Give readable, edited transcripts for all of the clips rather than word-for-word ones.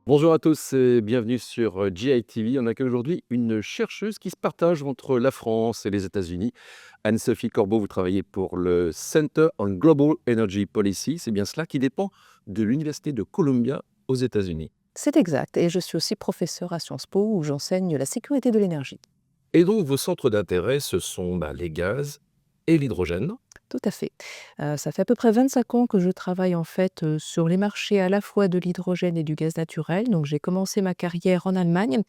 Bonjour à tous et bienvenue sur GITV. On accueille aujourd'hui une chercheuse qui se partage entre la France et les États-Unis. Anne-Sophie Corbeau, vous travaillez pour le Center on Global Energy Policy, c'est bien cela, qui dépend de l'Université de Columbia aux États-Unis. C'est exact, et je suis aussi professeure à Sciences Po où j'enseigne la sécurité de l'énergie. Et donc, vos centres d'intérêt, ce sont les gaz et l'hydrogène. Tout à fait. Ça fait à peu près 25 ans que je travaille en fait, sur les marchés à la fois de l'hydrogène et du gaz naturel. Donc j'ai commencé ma carrière en Allemagne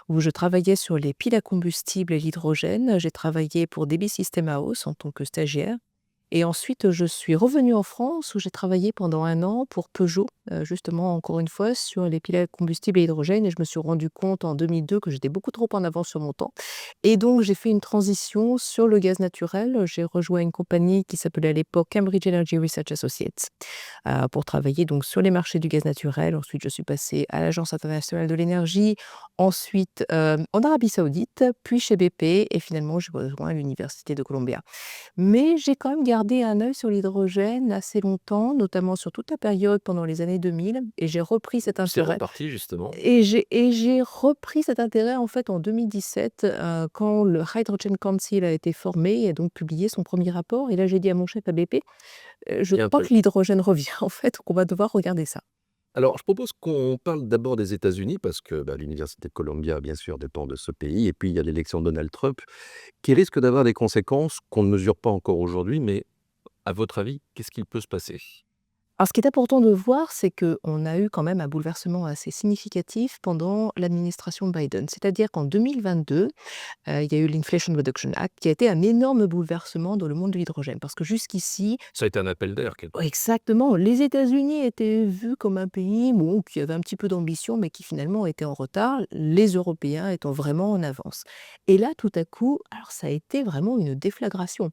où je travaillais sur les piles à combustible et l'hydrogène. J'ai travaillé pour DB System House en tant que stagiaire. Et ensuite, je suis revenue en France où j'ai travaillé pendant 1 an pour Peugeot, justement encore une fois sur les piles à combustible et hydrogène et je me suis rendu compte en 2002 que j'étais beaucoup trop en avance sur mon temps et donc j'ai fait une transition sur le gaz naturel. J'ai rejoint une compagnie qui s'appelait à l'époque Cambridge Energy Research Associates, pour travailler donc sur les marchés du gaz naturel. Ensuite, je suis passée à l'Agence internationale de l'énergie, ensuite, en Arabie Saoudite, puis chez BP et finalement j'ai rejoint l'université de Columbia. Mais j'ai quand même gardé un œil sur l'hydrogène assez longtemps, notamment sur toute la période pendant les années 2000 et j'ai repris cet C'est intérêt reparti justement. et j'ai repris cet intérêt en fait en 2017, quand le Hydrogen Council a été formé et donc publié son premier rapport et là j'ai dit à mon chef à BP: «Je Il y a un crois peu. que l'hydrogène revient en fait, qu'on va devoir regarder ça». Alors, je propose qu'on parle d'abord des États-Unis parce que l'Université de Columbia, bien sûr, dépend de ce pays. Et puis, il y a l'élection de Donald Trump qui risque d'avoir des conséquences qu'on ne mesure pas encore aujourd'hui. Mais à votre avis, qu'est-ce qu'il peut se passer? Alors ce qui est important de voir, c'est qu'on a eu quand même un bouleversement assez significatif pendant l'administration Biden. C'est-à-dire qu'en 2022, il y a eu l'Inflation Reduction Act qui a été un énorme bouleversement dans le monde de l'hydrogène. Parce que jusqu'ici, Ça a été un appel d'air quelque part. exactement, les États-Unis étaient vus comme un pays bon, qui avait un petit peu d'ambition, mais qui finalement était en retard, les Européens étant vraiment en avance. Et là, tout à coup, alors ça a été vraiment une déflagration.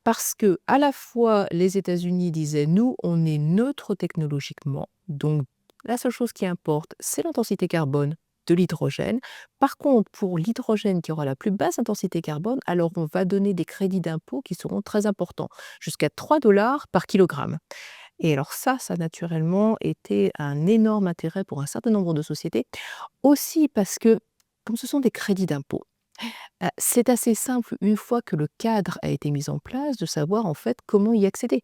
Parce que à la fois les États-Unis disaient: «Nous, on est neutre technologiquement, donc la seule chose qui importe, c'est l'intensité carbone de l'hydrogène. Par contre, pour l'hydrogène qui aura la plus basse intensité carbone, alors on va donner des crédits d'impôt qui seront très importants, jusqu'à 3 $ par kilogramme». Et alors ça naturellement était un énorme intérêt pour un certain nombre de sociétés. Aussi parce que, comme ce sont des crédits d'impôt, c'est assez simple, une fois que le cadre a été mis en place, de savoir en fait comment y accéder.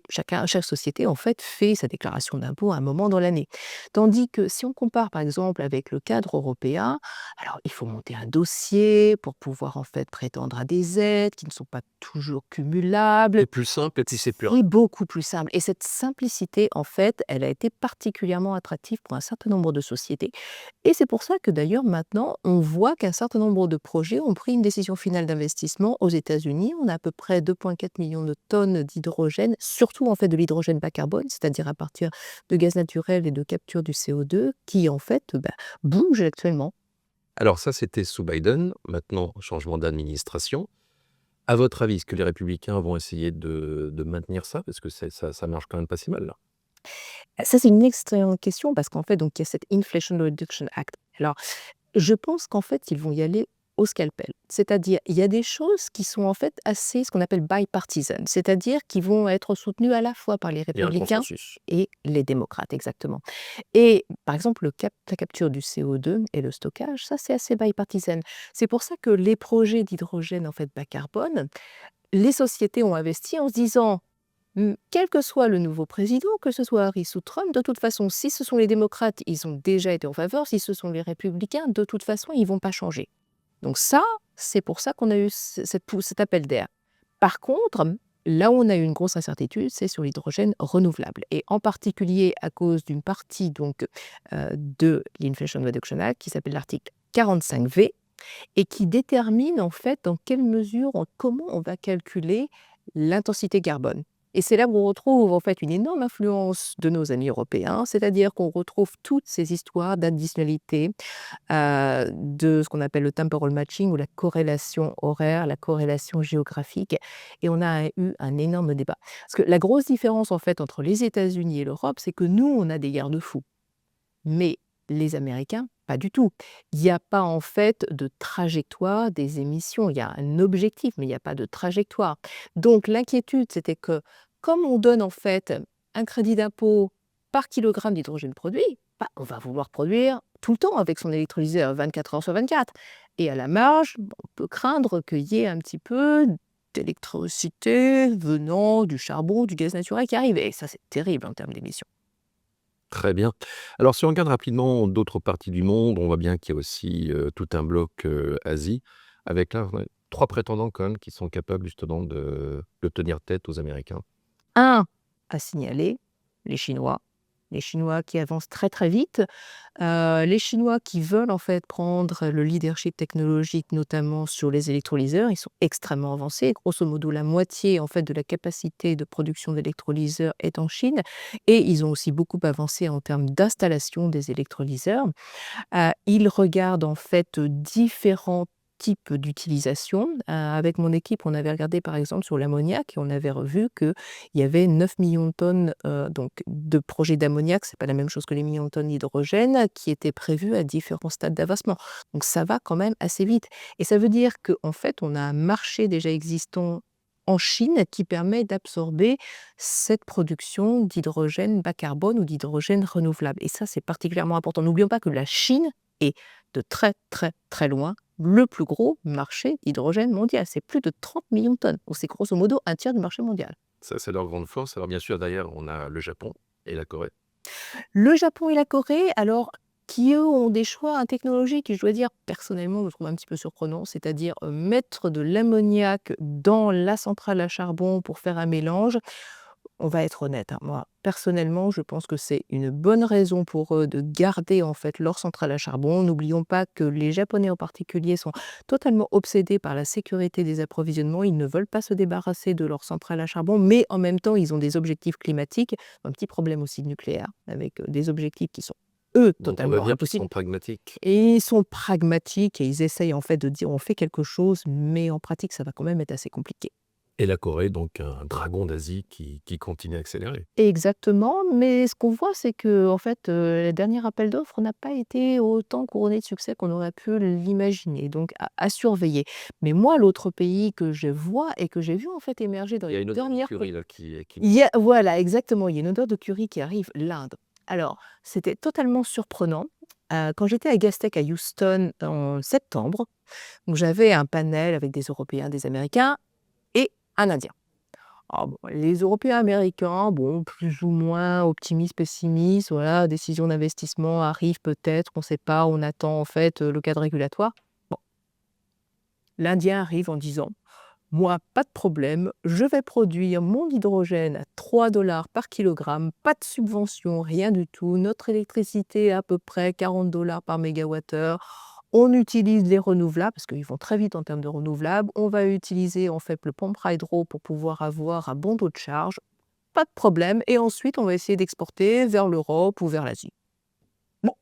Chaque société en fait fait sa déclaration d'impôt à un moment dans l'année. Tandis que si on compare par exemple avec le cadre européen, alors il faut monter un dossier pour pouvoir en fait prétendre à des aides qui ne sont pas toujours cumulables. C'est plus simple et puis c'est plus C'est rapide. beaucoup plus simple et cette simplicité, en fait, elle a été particulièrement attractive pour un certain nombre de sociétés et c'est pour ça que d'ailleurs maintenant, on voit qu'un certain nombre de projets ont pris une décision finale d'investissement aux États-Unis. On a à peu près 2,4 millions de tonnes d'hydrogène, surtout en fait de l'hydrogène bas carbone, c'est-à-dire à partir de gaz naturel et de capture du CO2 qui en fait, bouge actuellement. Alors ça, c'était sous Biden. Maintenant, changement d'administration. À votre avis, est-ce que les républicains vont essayer de maintenir ça? Parce que ça marche quand même pas si mal là. Ça, c'est une excellente question parce qu'en fait, donc il y a cette Inflation Reduction Act. Alors, je pense qu'en fait, ils vont y aller au scalpel. C'est-à-dire, il y a des choses qui sont en fait assez ce qu'on appelle bipartisan, c'est-à-dire qui vont être soutenues à la fois par les Il y a un républicains consensus. et les démocrates, exactement. Et par exemple, la capture du CO2 et le stockage, ça, c'est assez bipartisan. C'est pour ça que les projets d'hydrogène en fait bas carbone, les sociétés ont investi en se disant: Quel que soit le nouveau président, que ce soit Harris ou Trump, de toute façon, si ce sont les démocrates, ils ont déjà été en faveur, si ce sont les républicains, de toute façon, ils vont pas changer. Donc ça, c'est pour ça qu'on a eu cet appel d'air. Par contre, là où on a eu une grosse incertitude, c'est sur l'hydrogène renouvelable et en particulier à cause d'une partie donc, de l'Inflation Reduction Act qui s'appelle l'article 45V et qui détermine en fait dans quelle mesure, comment on va calculer l'intensité carbone. Et c'est là où on retrouve en fait une énorme influence de nos amis européens, c'est-à-dire qu'on retrouve toutes ces histoires d'additionnalité, de ce qu'on appelle le temporal matching ou la corrélation horaire, la corrélation géographique et on a eu un énorme débat. Parce que la grosse différence en fait entre les États-Unis et l'Europe, c'est que nous, on a des garde-fous. Mais les Américains, pas du tout. Il n'y a pas en fait de trajectoire des émissions. Il y a un objectif, mais il n'y a pas de trajectoire. Donc l'inquiétude, c'était que comme on donne en fait un crédit d'impôt par kilogramme d'hydrogène produit, on va vouloir produire tout le temps avec son électrolyseur, 24 heures sur 24. Et à la marge, on peut craindre qu'il y ait un petit peu d'électricité venant du charbon, du gaz naturel qui arrive. Et ça, c'est terrible en termes d'émissions. Très bien. Alors, si on regarde rapidement d'autres parties du monde, on voit bien qu'il y a aussi tout un bloc Asie, avec là, ouais, trois prétendants quand même qui sont capables justement de tenir tête aux Américains. Un à signaler, les Chinois. Les Chinois qui avancent très, très vite. Les Chinois qui veulent en fait prendre le leadership technologique, notamment sur les électrolyseurs. Ils sont extrêmement avancés. Grosso modo, la moitié en fait de la capacité de production d'électrolyseurs est en Chine et ils ont aussi beaucoup avancé en termes d'installation des électrolyseurs. Ils regardent en fait différents types d'utilisation. Avec mon équipe, on avait regardé par exemple sur l'ammoniac et on avait revu qu'il y avait 9 millions de tonnes donc, de projets d'ammoniac, c'est pas la même chose que les millions de tonnes d'hydrogène, qui étaient prévus à différents stades d'avancement. Donc ça va quand même assez vite. Et ça veut dire qu'en fait, on a un marché déjà existant en Chine qui permet d'absorber cette production d'hydrogène bas carbone ou d'hydrogène renouvelable. Et ça, c'est particulièrement important. N'oublions pas que la Chine est de très, très, très loin le plus gros marché d'hydrogène mondial. C'est plus de 30 millions de tonnes. Donc, c'est grosso modo un tiers du marché mondial. Ça, c'est leur grande force. Alors, bien sûr, d'ailleurs, on a le Japon et la Corée. Le Japon et la Corée, alors, qui eux ont des choix technologiques qui, je dois dire, personnellement, je trouve un petit peu surprenants, c'est-à-dire mettre de l'ammoniac dans la centrale à charbon pour faire un mélange. On va être honnête, hein, moi, personnellement, je pense que c'est une bonne raison pour eux de garder en fait leur centrale à charbon. N'oublions pas que les Japonais en particulier sont totalement obsédés par la sécurité des approvisionnements. Ils ne veulent pas se débarrasser de leur centrale à charbon, mais en même temps, ils ont des objectifs climatiques, un petit problème aussi nucléaire, avec des objectifs qui sont, eux, Donc, on va totalement dire qu'ils impossibles. sont pragmatiques. Et ils sont pragmatiques et ils essayent en fait de dire on fait quelque chose, mais en pratique, ça va quand même être assez compliqué. Et la Corée, donc un dragon d'Asie qui continue à accélérer. Exactement, mais ce qu'on voit, c'est que en fait, le dernier appel d'offres n'a pas été autant couronné de succès qu'on aurait pu l'imaginer, donc à surveiller. Mais moi, l'autre pays que je vois et que j'ai vu en fait émerger dans Il y les a une odeur dernières d'écurie là qui... il y a voilà, exactement, il y a une odeur de curry qui arrive, l'Inde. Alors, c'était totalement surprenant, quand j'étais à Gastech à Houston en septembre, donc j'avais un panel avec des Européens, des Américains et un Indien. Ah bon, les Européens américains, bon, plus ou moins optimistes, pessimistes, voilà, décision d'investissement arrive peut-être, on ne sait pas, on attend en fait le cadre régulatoire. Bon, l'Indien arrive en disant, moi, pas de problème, je vais produire mon hydrogène à 3 dollars par kilogramme, pas de subvention, rien du tout, notre électricité à peu près 40 dollars par mégawattheure. On utilise les renouvelables, parce qu'ils vont très vite en termes de renouvelables. On va utiliser en fait le pompe hydro pour pouvoir avoir un bon taux de charge. Pas de problème. Et ensuite, on va essayer d'exporter vers l'Europe ou vers l'Asie. Bon,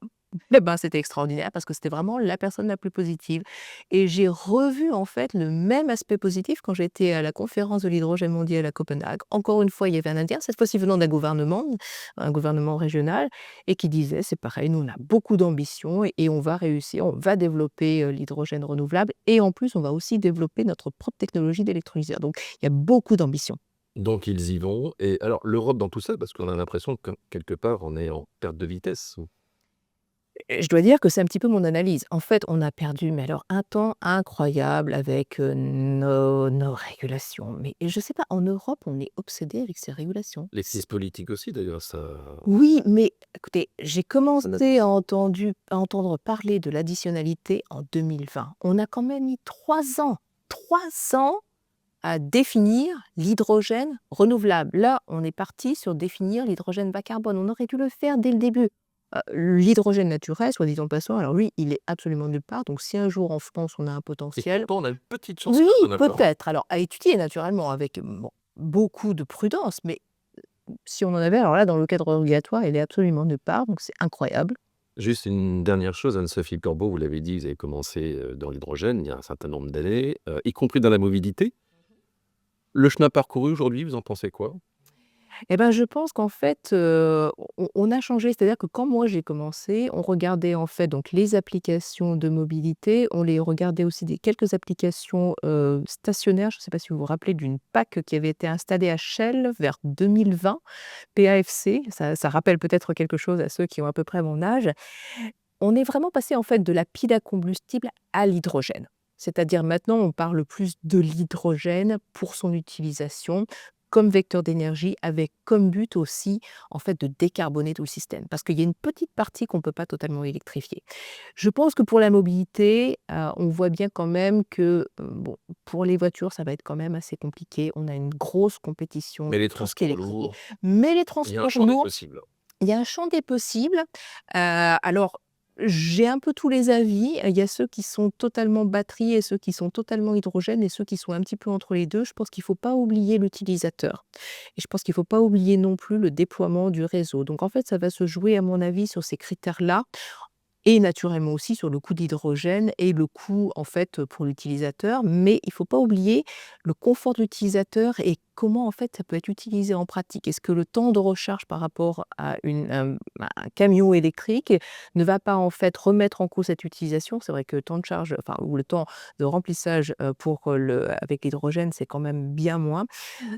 eh ben, c'était extraordinaire parce que c'était vraiment la personne la plus positive. Et j'ai revu en fait le même aspect positif quand j'étais à la conférence de l'hydrogène mondial à Copenhague. Encore une fois, il y avait un Indien, cette fois-ci venant d'un gouvernement, un gouvernement régional, et qui disait, c'est pareil, nous on a beaucoup d'ambition et on va réussir, on va développer l'hydrogène renouvelable et en plus on va aussi développer notre propre technologie d'électrolyseur. Donc il y a beaucoup d'ambition. Donc, ils y vont. Et alors, l'Europe dans tout ça, parce qu'on a l'impression que quelque part, on est en perte de vitesse. Je dois dire que c'est un petit peu mon analyse. En fait, on a perdu, mais alors un temps incroyable avec, nos régulations. Mais je sais pas, en Europe, on est obsédé avec ces régulations. Les crises politiques aussi, d'ailleurs, ça... Oui, mais écoutez, j'ai commencé à entendre parler de l'additionnalité en 2020. On a quand même mis 3 ans à définir l'hydrogène renouvelable. Là, on est parti sur définir l'hydrogène bas carbone. On aurait dû le faire dès le début. L'hydrogène naturel, soit dit en passant, alors lui, il est absolument nulle part. Donc si un jour en France, on a un Et potentiel, pourtant, on a une petite chance oui, qu'on en a pas. peut-être. Alors à étudier naturellement avec bon, beaucoup de prudence, mais si on en avait, alors là, dans le cadre régulatoire, il est absolument nulle part. Donc c'est incroyable. Juste une dernière chose, Anne-Sophie Corbeau, vous l'avez dit, vous avez commencé dans l'hydrogène il y a un certain nombre d'années, y compris dans la mobilité. Le chemin parcouru aujourd'hui, vous en pensez quoi? Eh ben, je pense qu'en fait, on a changé. C'est-à-dire que quand moi j'ai commencé, on regardait en fait donc les applications de mobilité, on les regardait aussi des quelques applications, stationnaires. Je ne sais pas si vous vous rappelez d'une PAC qui avait été installée à Shell vers 2020, PAFC, ça rappelle peut-être quelque chose à ceux qui ont à peu près mon âge. On est vraiment passé en fait de la pile à combustible à l'hydrogène. C'est-à-dire maintenant on parle plus de l'hydrogène pour son utilisation comme vecteur d'énergie avec comme but aussi en fait de décarboner tout le système. Parce qu'il y a une petite partie qu'on ne peut pas totalement électrifier. Je pense que pour la mobilité, on voit bien quand même que, bon, pour les voitures, ça va être quand même assez compliqué. On a une grosse compétition Mais les sur tout ce qui est transports électrique. lourds, Mais les il y a un transports champ des lourds, possibles. il y a un champ des possibles. Alors, j'ai un peu tous les avis. Il y a ceux qui sont totalement batterie et ceux qui sont totalement hydrogène et ceux qui sont un petit peu entre les 2. Je pense qu'il ne faut pas oublier l'utilisateur et je pense qu'il ne faut pas oublier non plus le déploiement du réseau. Donc en fait, ça va se jouer à mon avis sur ces critères-là et naturellement aussi sur le coût d'hydrogène et le coût, en fait, pour l'utilisateur. Mais il ne faut pas oublier le confort de l'utilisateur et comment, en fait, ça peut être utilisé en pratique. Est-ce que le temps de recharge par rapport à un camion électrique ne va pas, en fait, remettre en cause cette utilisation? C'est vrai que le temps de charge, enfin, ou le temps de remplissage, avec l'hydrogène, c'est quand même bien moins.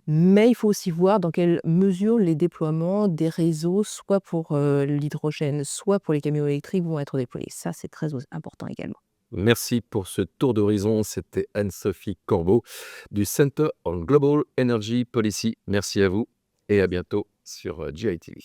Mais il faut aussi voir dans quelle mesure les déploiements des réseaux, soit pour, l'hydrogène, soit pour les camions électriques vont être déployés. Ça, c'est très important également. Merci pour ce tour d'horizon. C'était Anne-Sophie Corbeau du Center on Global Energy Policy. Merci à vous et à bientôt sur GITV.